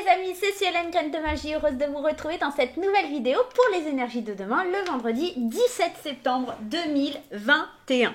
les amis, c'est Cielène Graine de Magie, heureuse de vous retrouver dans cette nouvelle vidéo pour les énergies de demain, le vendredi 17 septembre 2021.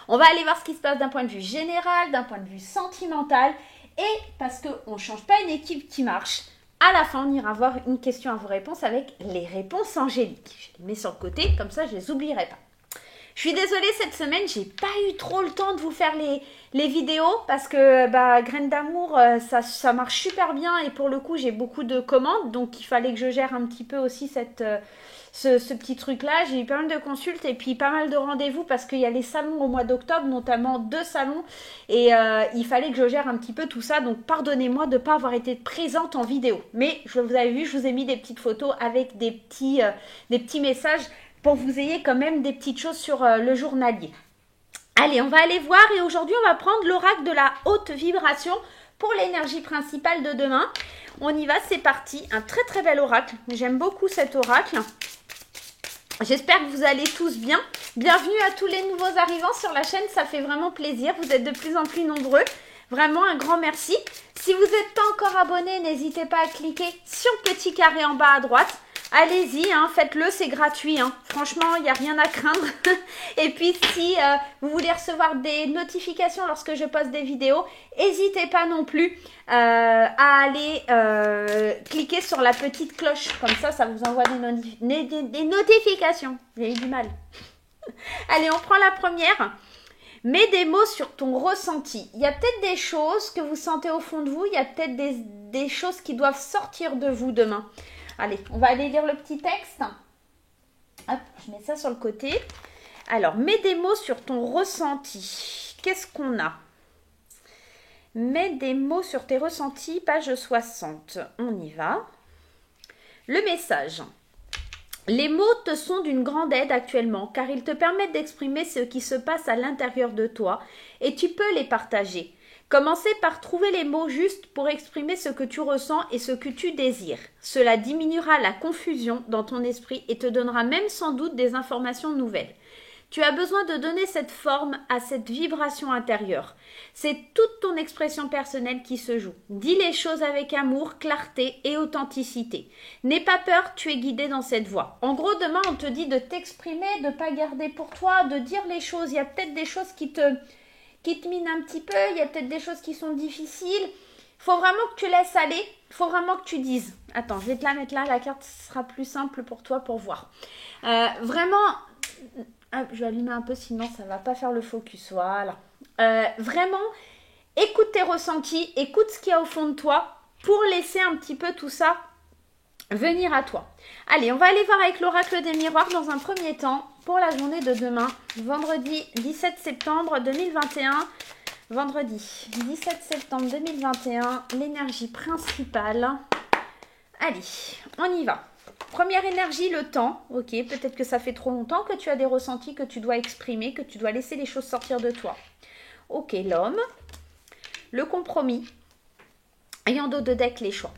On va aller voir ce qui se passe d'un point de vue général, d'un point de vue sentimental, et parce qu'on ne change pas une équipe qui marche, à la fin on ira voir une question à vos réponses avec les réponses angéliques. Je les mets sur le côté, comme ça je ne les oublierai pas. Je suis désolée, cette semaine, j'ai pas eu trop le temps de vous faire les vidéos parce que Graine d'amour, ça marche super bien et pour le coup, j'ai beaucoup de commandes. Donc, il fallait que je gère un petit peu aussi ce petit truc-là. J'ai eu pas mal de consultes et puis pas mal de rendez-vous parce qu'il y a les salons au mois d'octobre, notamment 2 salons. Et il fallait que je gère un petit peu tout ça. Donc, pardonnez-moi de ne pas avoir été présente en vidéo. Mais, vous avez vu, je vous ai mis des petites photos avec des petits messages pour que vous ayez quand même des petites choses sur le journalier. Allez, on va aller voir et aujourd'hui, on va prendre l'oracle de la haute vibration pour l'énergie principale de demain. On y va, c'est parti. Un très très bel oracle. J'aime beaucoup cet oracle. J'espère que vous allez tous bien. Bienvenue à tous les nouveaux arrivants sur la chaîne, ça fait vraiment plaisir. Vous êtes de plus en plus nombreux. Vraiment un grand merci. Si vous n'êtes pas encore abonné, n'hésitez pas à cliquer sur le petit carré en bas à droite. Allez-y, faites-le, c'est gratuit. Franchement, il n'y a rien à craindre. Et puis, si vous voulez recevoir des notifications lorsque je poste des vidéos, n'hésitez pas non plus à aller cliquer sur la petite cloche. Comme ça vous envoie des notifications. J'ai eu du mal. Allez, on prend la première. Mets des mots sur ton ressenti. Il y a peut-être des choses que vous sentez au fond de vous. Il y a peut-être des choses qui doivent sortir de vous demain. Allez, on va aller lire le petit texte. Hop, je mets ça sur le côté. Alors, mets des mots sur ton ressenti. Qu'est-ce qu'on a? Mets des mots sur tes ressentis, page 60. On y va. Le message. Les mots te sont d'une grande aide actuellement car ils te permettent d'exprimer ce qui se passe à l'intérieur de toi et tu peux les partager. Commencez par trouver les mots justes pour exprimer ce que tu ressens et ce que tu désires. Cela diminuera la confusion dans ton esprit et te donnera même sans doute des informations nouvelles. Tu as besoin de donner cette forme à cette vibration intérieure. C'est toute ton expression personnelle qui se joue. Dis les choses avec amour, clarté et authenticité. N'aie pas peur, tu es guidé dans cette voie. En gros, demain, on te dit de t'exprimer, de ne pas garder pour toi, de dire les choses. Il y a peut-être des choses qui te minent un petit peu, il y a peut-être des choses qui sont difficiles. Il faut vraiment que tu laisses aller, il faut vraiment que tu dises. Attends, je vais te la mettre là, la carte sera plus simple pour toi pour voir. Vraiment... je vais allumer un peu, sinon ça ne va pas faire le focus. Voilà. Vraiment, écoute tes ressentis, écoute ce qu'il y a au fond de toi pour laisser un petit peu tout ça venir à toi. Allez, on va aller voir avec l'oracle des miroirs dans un premier temps pour la journée de demain, vendredi 17 septembre 2021. Vendredi 17 septembre 2021, l'énergie principale. Allez, on y va. Première énergie, le temps. Ok, peut-être que ça fait trop longtemps que tu as des ressentis que tu dois exprimer, que tu dois laisser les choses sortir de toi. Ok, l'homme. Le compromis. Et en dos de deck, les choix.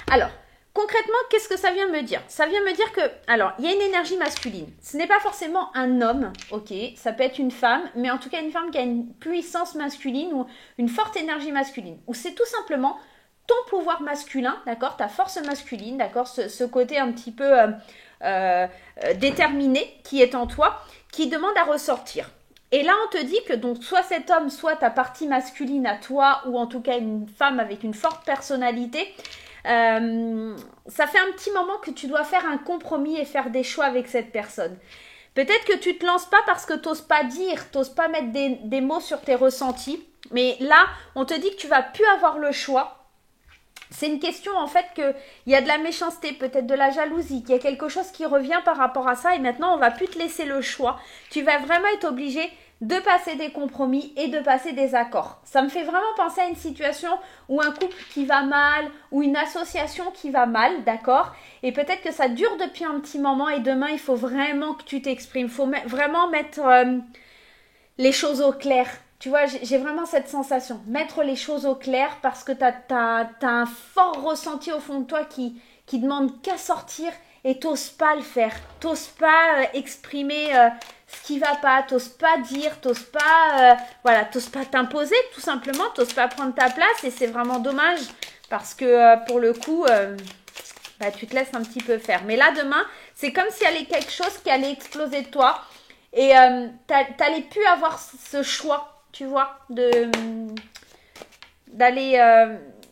Alors, concrètement, qu'est-ce que ça vient me dire? Ça vient me dire que, alors, il y a une énergie masculine. Ce n'est pas forcément un homme, ok, ça peut être une femme, mais en tout cas une femme qui a une puissance masculine ou une forte énergie masculine. Ou c'est tout simplement ton pouvoir masculin, d'accord, ta force masculine, d'accord, ce côté un petit peu déterminé qui est en toi, qui demande à ressortir. Et là, on te dit que donc soit cet homme, soit ta partie masculine à toi, ou en tout cas une femme avec une forte personnalité, ça fait un petit moment que tu dois faire un compromis et faire des choix avec cette personne. Peut-être que tu ne te lances pas parce que tu n'oses pas dire, tu n'oses pas mettre des mots sur tes ressentis, mais là, on te dit que tu ne vas plus avoir le choix. C'est une question en fait qu'il y a de la méchanceté, peut-être de la jalousie, qu'il y a quelque chose qui revient par rapport à ça et maintenant on ne va plus te laisser le choix. Tu vas vraiment être obligé de passer des compromis et de passer des accords. Ça me fait vraiment penser à une situation où un couple qui va mal ou une association qui va mal, d'accord? Et peut-être que ça dure depuis un petit moment et demain il faut vraiment que tu t'exprimes. Il faut vraiment mettre les choses au clair. Tu vois, j'ai vraiment cette sensation, mettre les choses au clair parce que tu as un fort ressenti au fond de toi qui demande qu'à sortir et t'oses pas le faire. T'oses pas exprimer ce qui va pas, t'oses pas dire, t'oses pas t'imposer tout simplement, t'oses pas prendre ta place et c'est vraiment dommage Parce que pour le coup, bah, tu te laisses un petit peu faire. Mais là, demain, c'est comme s'il y avait quelque chose qui allait exploser de toi. Et t'allais plus avoir ce choix, tu vois, d'aller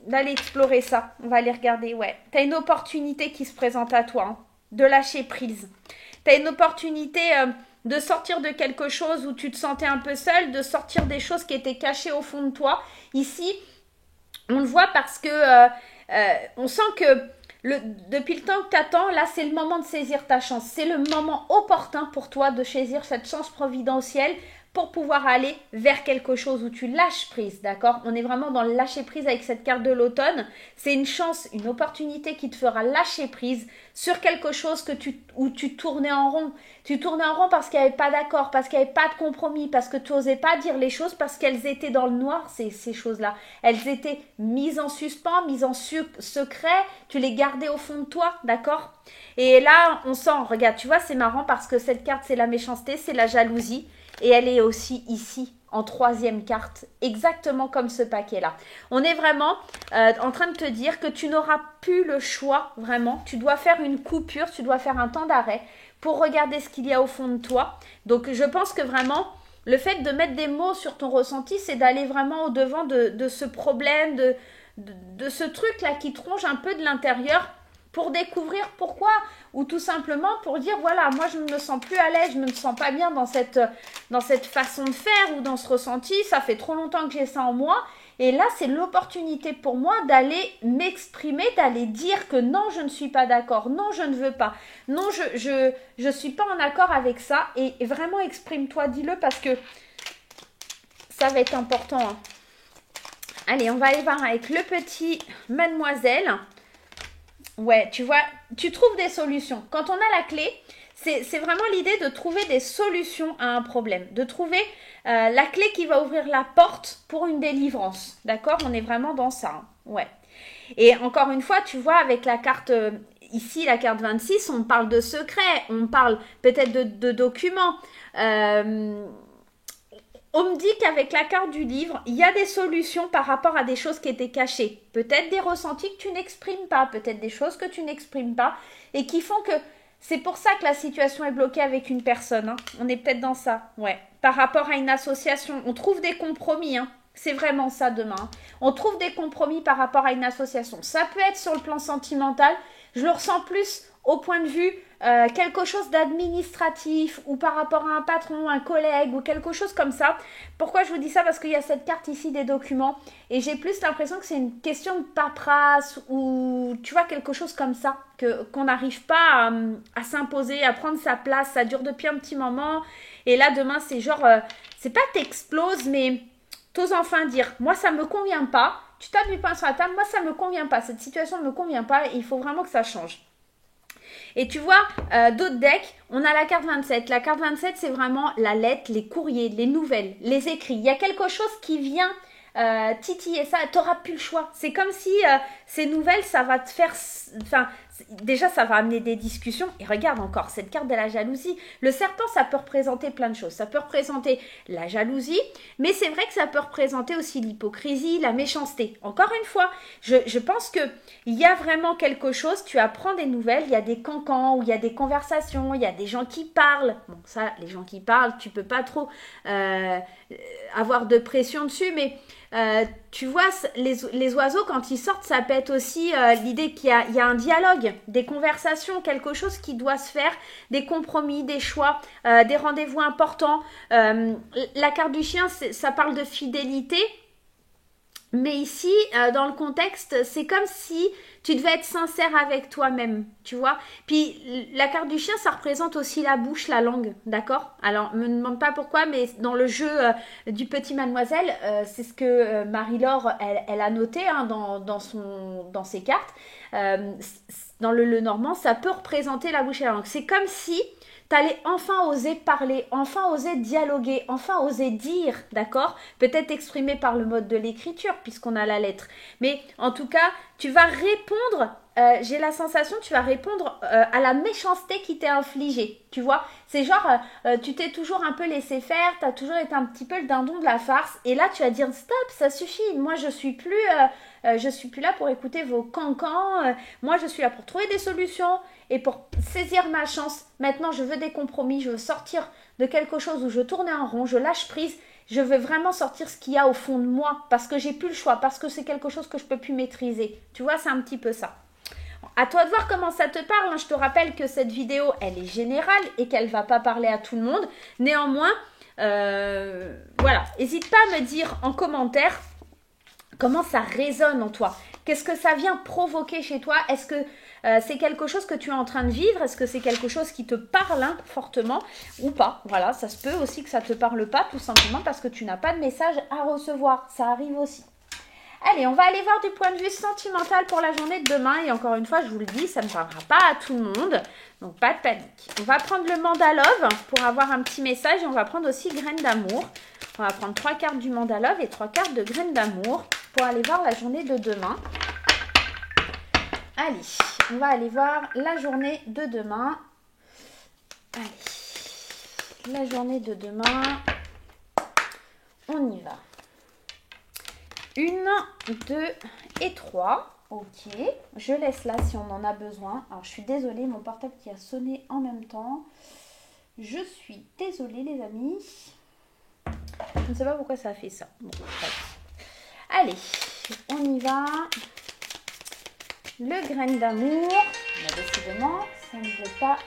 explorer ça. On va aller regarder, ouais. T'as une opportunité qui se présente à toi, hein, de lâcher prise. T'as une opportunité de sortir de quelque chose où tu te sentais un peu seul, de sortir des choses qui étaient cachées au fond de toi. Ici, on le voit parce que on sent que depuis le temps que tu attends, là, c'est le moment de saisir ta chance. C'est le moment opportun pour toi de saisir cette chance providentielle pour pouvoir aller vers quelque chose où tu lâches prise, d'accord? On est vraiment dans le lâcher prise avec cette carte de l'automne. C'est une chance, une opportunité qui te fera lâcher prise sur quelque chose où tu tournais en rond. Tu tournais en rond parce qu'il n'y avait pas d'accord, parce qu'il n'y avait pas de compromis, parce que tu n'osais pas dire les choses, parce qu'elles étaient dans le noir, ces choses-là. Elles étaient mises en suspens, mises en secret, tu les gardais au fond de toi, d'accord? Et là, on sent, regarde, tu vois, c'est marrant parce que cette carte, c'est la méchanceté, c'est la jalousie. Et elle est aussi ici, en troisième carte, exactement comme ce paquet-là. On est vraiment en train de te dire que tu n'auras plus le choix, vraiment. Tu dois faire une coupure, tu dois faire un temps d'arrêt pour regarder ce qu'il y a au fond de toi. Donc, je pense que vraiment, le fait de mettre des mots sur ton ressenti, c'est d'aller vraiment au-devant de ce problème, de ce truc-là qui te ronge un peu de l'intérieur pour découvrir pourquoi, ou tout simplement pour dire, voilà, moi je ne me sens plus à l'aise, je ne me sens pas bien dans cette façon de faire ou dans ce ressenti, ça fait trop longtemps que j'ai ça en moi, et là c'est l'opportunité pour moi d'aller m'exprimer, d'aller dire que non, je ne suis pas d'accord, non, je ne veux pas, non, je suis pas en accord avec ça, et vraiment exprime-toi, dis-le, parce que ça va être important, hein. Allez, on va aller voir avec le petit Mademoiselle. Ouais, tu vois, tu trouves des solutions. Quand on a la clé, c'est vraiment l'idée de trouver des solutions à un problème, de trouver la clé qui va ouvrir la porte pour une délivrance. D'accord? On est vraiment dans ça, hein. Ouais. Et encore une fois, tu vois, avec la carte, ici, la carte 26, on parle de secrets, on parle peut-être de documents. On me dit qu'avec la carte du livre, il y a des solutions par rapport à des choses qui étaient cachées. Peut-être des ressentis que tu n'exprimes pas, peut-être des choses que tu n'exprimes pas et qui font que c'est pour ça que la situation est bloquée avec une personne, hein. On est peut-être dans ça, ouais. Par rapport à une association, on trouve des compromis, hein. C'est vraiment ça demain, hein. On trouve des compromis par rapport à une association. Ça peut être sur le plan sentimental, je le ressens plus au point de vue quelque chose d'administratif ou par rapport à un patron, un collègue ou quelque chose comme ça. Pourquoi je vous dis ça? Parce qu'il y a cette carte ici des documents et j'ai plus l'impression que c'est une question de paperasse ou tu vois quelque chose comme ça, qu'on n'arrive pas à s'imposer, à prendre sa place. Ça dure depuis un petit moment et là demain c'est genre, c'est pas t'exploses mais t'oses enfin dire moi ça me convient pas. Tu tapes du poing sur la table, moi ça me convient pas, cette situation ne me convient pas et il faut vraiment que ça change. Et tu vois, d'autres decks, on a la carte 27. La carte 27, c'est vraiment la lettre, les courriers, les nouvelles, les écrits. Il y a quelque chose qui vient titiller ça, tu n'auras plus le choix. C'est comme si ces nouvelles, ça va te faire... Enfin, déjà, ça va amener des discussions. Et regarde encore, cette carte de la jalousie. Le serpent, ça peut représenter plein de choses. Ça peut représenter la jalousie, mais c'est vrai que ça peut représenter aussi l'hypocrisie, la méchanceté. Encore une fois, je pense qu'il y a vraiment quelque chose, tu apprends des nouvelles, il y a des cancans, où il y a des conversations, il y a des gens qui parlent. Bon, ça, les gens qui parlent, tu peux pas trop avoir de pression dessus, mais... tu vois, les oiseaux, quand ils sortent, ça peut être aussi l'idée qu'il y a un dialogue, des conversations, quelque chose qui doit se faire, des compromis, des choix, des rendez-vous importants. La carte du chien, ça parle de fidélité. Mais ici, dans le contexte, c'est comme si tu devais être sincère avec toi-même, tu vois. Puis la carte du chien, ça représente aussi la bouche, la langue, d'accord? Alors, me demande pas pourquoi, mais dans le jeu du petit Mademoiselle, c'est ce que Marie-Laure, elle a noté hein, dans ses cartes. Dans le normand, ça peut représenter la bouche et la langue. C'est comme si... t'allais enfin oser parler, enfin oser dialoguer, enfin oser dire, d'accord? Peut-être exprimé par le mode de l'écriture, puisqu'on a la lettre. Mais en tout cas, tu vas répondre, j'ai la sensation, tu vas répondre à la méchanceté qui t'est infligée, tu vois? C'est genre, tu t'es toujours un peu laissé faire, tu as toujours été un petit peu le dindon de la farce, et là tu vas dire, stop, ça suffit, moi je suis plus je suis plus là pour écouter vos cancans, moi je suis là pour trouver des solutions et pour saisir ma chance. Maintenant je veux des compromis, je veux sortir de quelque chose où je tournais en rond, je lâche prise, je veux vraiment sortir ce qu'il y a au fond de moi parce que j'ai plus le choix, parce que c'est quelque chose que je peux plus maîtriser. Tu vois, c'est un petit peu ça. À toi de voir comment ça te parle. Je te rappelle que cette vidéo, elle est générale et qu'elle ne va pas parler à tout le monde. Néanmoins, voilà, n'hésite pas à me dire en commentaire comment ça résonne en toi. Qu'est-ce que ça vient provoquer chez toi? Est-ce que c'est quelque chose que tu es en train de vivre? Est-ce que c'est quelque chose qui te parle fortement ou pas? Voilà, ça se peut aussi que ça ne te parle pas tout simplement parce que tu n'as pas de message à recevoir. Ça arrive aussi. Allez, on va aller voir du point de vue sentimental pour la journée de demain. Et encore une fois, je vous le dis, ça ne parlera pas à tout le monde. Donc, pas de panique. On va prendre le Mandalove pour avoir un petit message. Et on va prendre aussi Graines d'amour. On va prendre 3 cartes du Mandalove et 3 cartes de Graines d'amour pour aller voir la journée de demain. Allez, on va aller voir la journée de demain. Allez, la journée de demain. On y va. 1, 2 et 3. Ok, je laisse là si on en a besoin. Alors, je suis désolée, mon portable qui a sonné en même temps. Je suis désolée, les amis. Je ne sais pas pourquoi ça a fait ça. Bon, allez, on y va. Le graine d'amour. Décidément, ça ne veut pas.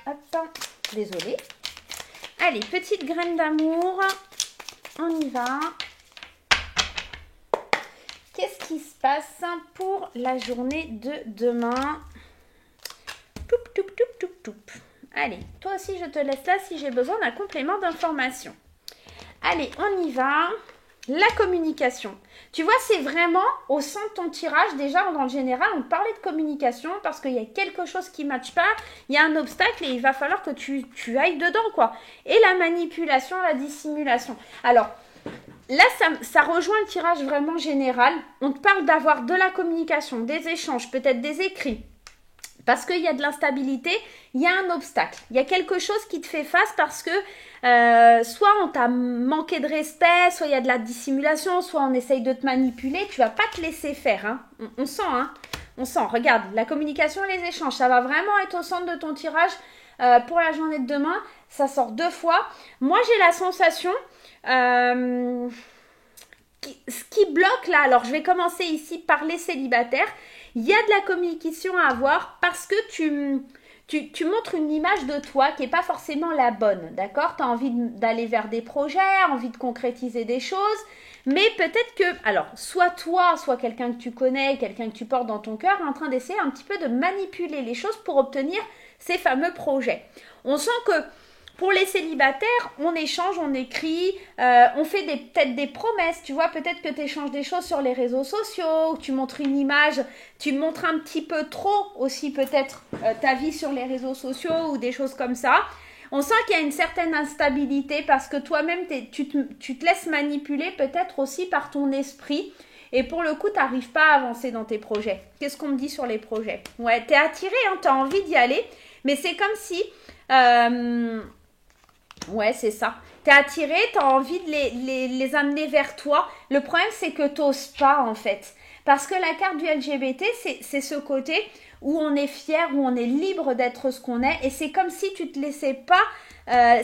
Hop, désolée. Allez, petite graine d'amour. On y va. Qu'est-ce qui se passe pour la journée de demain? Toup, toup, toup, toup, toup. Allez, toi aussi, je te laisse là si j'ai besoin d'un complément d'information. Allez, on y va. La communication. Tu vois, c'est vraiment au sein de ton tirage, déjà, dans le général, on parlait de communication parce qu'il y a quelque chose qui ne matche pas, il y a un obstacle et il va falloir que tu ailles dedans, quoi. Et la manipulation, la dissimulation. Alors, là, ça rejoint le tirage vraiment général. On te parle d'avoir de la communication, des échanges, peut-être des écrits. Parce qu'il y a de l'instabilité, il y a un obstacle. Il y a quelque chose qui te fait face parce que soit on t'a manqué de respect, soit il y a de la dissimulation, soit on essaye de te manipuler. Tu ne vas pas te laisser faire. Hein. On sent, hein. On sent. Regarde, la communication et les échanges, ça va vraiment être au centre de ton tirage pour la journée de demain. Ça sort 2 fois. Moi, j'ai la sensation... ce qui bloque là, alors je vais commencer ici par les célibataires. Il y a de la communication à avoir parce que tu montres une image de toi qui n'est pas forcément la bonne, d'accord? Tu as envie d'aller vers des projets, envie de concrétiser des choses, mais peut-être que, alors, soit toi, soit quelqu'un que tu connais, quelqu'un que tu portes dans ton cœur, est en train d'essayer un petit peu de manipuler les choses pour obtenir ces fameux projets. On sent que pour les célibataires, on échange, on écrit, on fait peut-être des promesses, tu vois, peut-être que tu échanges des choses sur les réseaux sociaux, tu montres une image, tu montres un petit peu trop aussi peut-être ta vie sur les réseaux sociaux ou des choses comme ça. On sent qu'il y a une certaine instabilité parce que toi-même, tu te laisses manipuler peut-être aussi par ton esprit et pour le coup, tu n'arrives pas à avancer dans tes projets. Qu'est-ce qu'on me dit sur les projets? Ouais, tu es attiré, hein, tu as envie d'y aller, mais c'est comme si... ouais, c'est ça. Tu es attiré, tu as envie de les amener vers toi. Le problème, c'est que tu n'oses pas, en fait. Parce que la carte du LGBT, c'est ce côté où on est fier, où on est libre d'être ce qu'on est. Et c'est comme si tu ne te laissais pas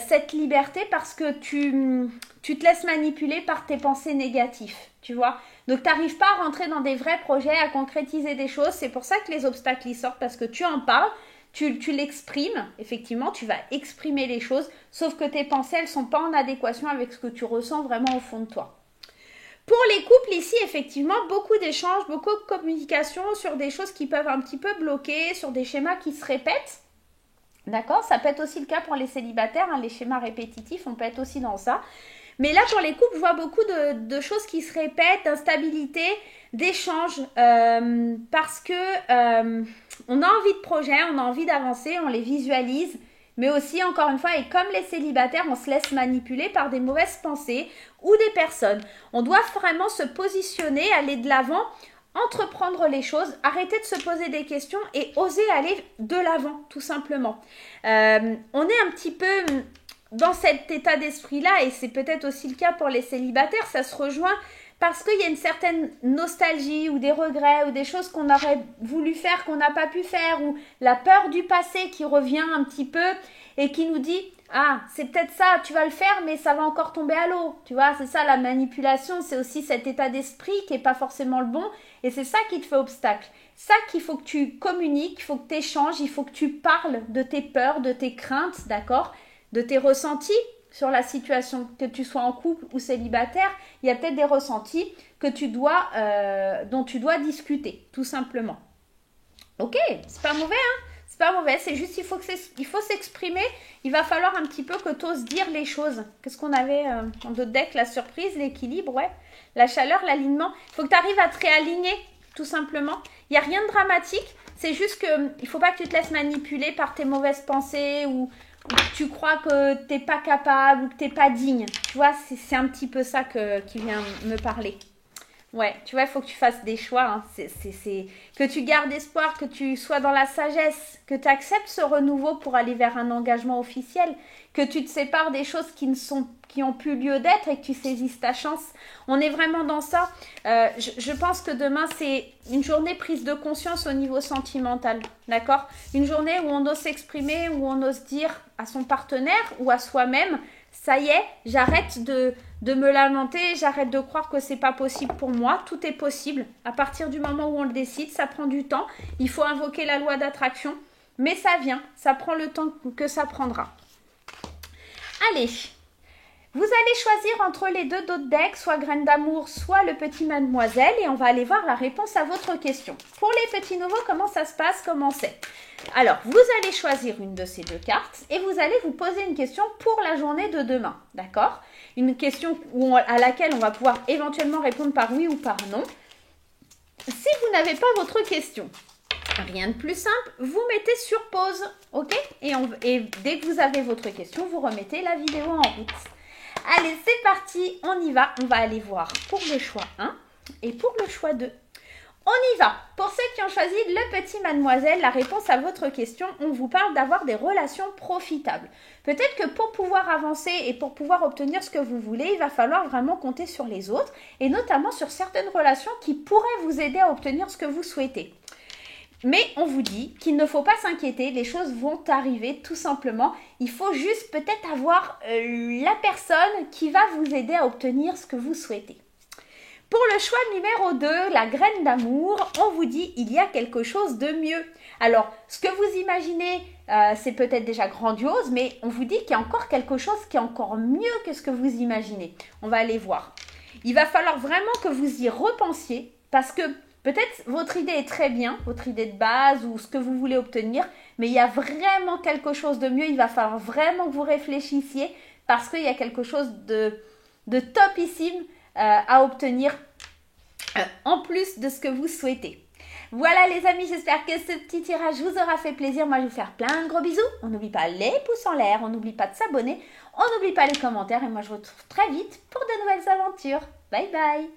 cette liberté parce que tu te laisses manipuler par tes pensées négatives, tu vois. Donc, tu n'arrives pas à rentrer dans des vrais projets, à concrétiser des choses. C'est pour ça que les obstacles, ils sortent parce que tu en parles. Tu l'exprimes, effectivement, tu vas exprimer les choses, sauf que tes pensées, elles ne sont pas en adéquation avec ce que tu ressens vraiment au fond de toi. Pour les couples ici, effectivement, beaucoup d'échanges, beaucoup de communication sur des choses qui peuvent un petit peu bloquer, sur des schémas qui se répètent. D'accord? Ça peut être aussi le cas pour les célibataires, hein, les schémas répétitifs, on peut être aussi dans ça. Mais là, pour les couples, je vois beaucoup de choses qui se répètent, d'instabilité, d'échanges, parce que on a envie de projets, on a envie d'avancer, on les visualise, mais aussi, encore une fois, et comme les célibataires, on se laisse manipuler par des mauvaises pensées ou des personnes. On doit vraiment se positionner, aller de l'avant, entreprendre les choses, arrêter de se poser des questions et oser aller de l'avant, tout simplement. On est un petit peu... dans cet état d'esprit-là, et c'est peut-être aussi le cas pour les célibataires, ça se rejoint parce qu'il y a une certaine nostalgie ou des regrets ou des choses qu'on aurait voulu faire, qu'on n'a pas pu faire, ou la peur du passé qui revient un petit peu et qui nous dit « Ah, c'est peut-être ça, tu vas le faire, mais ça va encore tomber à l'eau. » Tu vois, c'est ça la manipulation, c'est aussi cet état d'esprit qui n'est pas forcément le bon et c'est ça qui te fait obstacle. Ça qu'il faut que tu communiques, il faut que tu échanges, il faut que tu parles de tes peurs, de tes craintes, d'accord, de tes ressentis sur la situation, que tu sois en couple ou célibataire, il y a peut-être des ressentis que dont tu dois discuter, tout simplement. Ok, c'est pas mauvais, hein? C'est pas mauvais, c'est juste il faut s'exprimer, il va falloir un petit peu que tu oses dire les choses. Qu'est-ce qu'on avait en d'autres decks? La surprise, l'équilibre, ouais. La chaleur, l'alignement. Il faut que tu arrives à te réaligner, tout simplement. Il n'y a rien de dramatique, c'est juste que il ne faut pas que tu te laisses manipuler par tes mauvaises pensées ou que tu crois que tu n'es pas capable ou que tu n'es pas digne. Tu vois, c'est un petit peu ça qui vient me parler. Ouais, tu vois, il faut que tu fasses des choix. Hein. Que tu gardes espoir, que tu sois dans la sagesse, que tu acceptes ce renouveau pour aller vers un engagement officiel, que tu te sépares des choses qui ont plus lieu d'être et que tu saisisses ta chance. On est vraiment dans ça. Je pense que demain, c'est une journée prise de conscience au niveau sentimental. D'accord? Une journée où on ose s'exprimer, où on ose dire à son partenaire ou à soi-même, ça y est, j'arrête de me lamenter, j'arrête de croire que c'est pas possible pour moi. Tout est possible. À partir du moment où on le décide, ça prend du temps. Il faut invoquer la loi d'attraction. Mais ça vient. Ça prend le temps que ça prendra. Allez. Vous allez choisir entre les deux d'autres decks, soit Graine d'amour, soit le petit Mademoiselle. Et on va aller voir la réponse à votre question. Pour les petits nouveaux, comment ça se passe? Comment c'est? Alors, vous allez choisir une de ces deux cartes et vous allez vous poser une question pour la journée de demain. D'accord? Une question à laquelle on va pouvoir éventuellement répondre par oui ou par non. Si vous n'avez pas votre question, rien de plus simple, vous mettez sur pause. Ok? Et dès que vous avez votre question, vous remettez la vidéo en route. Allez, c'est parti, on y va. On va aller voir pour le choix 1 et pour le choix 2. On y va. Pour ceux qui ont choisi le petit Mademoiselle, la réponse à votre question, on vous parle d'avoir des relations profitables. Peut-être que pour pouvoir avancer et pour pouvoir obtenir ce que vous voulez, il va falloir vraiment compter sur les autres et notamment sur certaines relations qui pourraient vous aider à obtenir ce que vous souhaitez. Mais on vous dit qu'il ne faut pas s'inquiéter, les choses vont arriver tout simplement. Il faut juste peut-être avoir la personne qui va vous aider à obtenir ce que vous souhaitez. Pour le choix numéro 2, la graine d'amour, on vous dit il y a quelque chose de mieux. Alors, ce que vous imaginez, c'est peut-être déjà grandiose, mais on vous dit qu'il y a encore quelque chose qui est encore mieux que ce que vous imaginez. On va aller voir. Il va falloir vraiment que vous y repensiez parce que peut-être votre idée est très bien, votre idée de base ou ce que vous voulez obtenir, mais il y a vraiment quelque chose de mieux. Il va falloir vraiment que vous réfléchissiez parce qu'il y a quelque chose de topissime à obtenir en plus de ce que vous souhaitez. Voilà les amis, j'espère que ce petit tirage vous aura fait plaisir. Moi je vais vous faire plein de gros bisous. On n'oublie pas les pouces en l'air, on n'oublie pas de s'abonner, on n'oublie pas les commentaires et moi je vous retrouve très vite pour de nouvelles aventures. Bye bye.